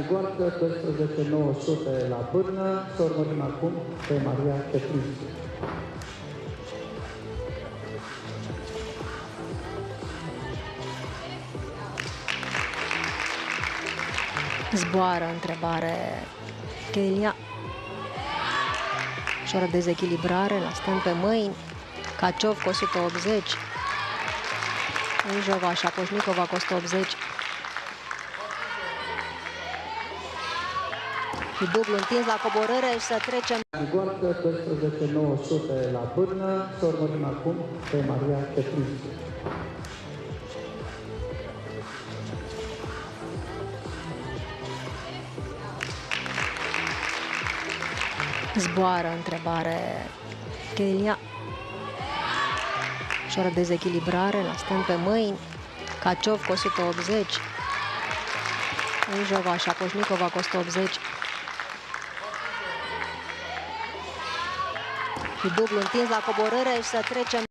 Goarcă 12.900 la Bârnă, să urmărim acum pe Maria Petrinciu. Zboară întrebare Chelia. Ușoară dezechilibrare la stand pe mâini. Caciov cu 180. Ijova și Apoșnicova cu 180. Și dublu întins la coborâre și să trecem. Goarcă 12.900 la Bârnă, să urmărim acum pe Maria Petrinciu. Zboară întrebare Chelia. Ușoară dezechilibrare la stand pe mâini. Caciov cu 180. Ijova și Apoșnicova cu 180. Și dublu întins la coborâre și să trecem.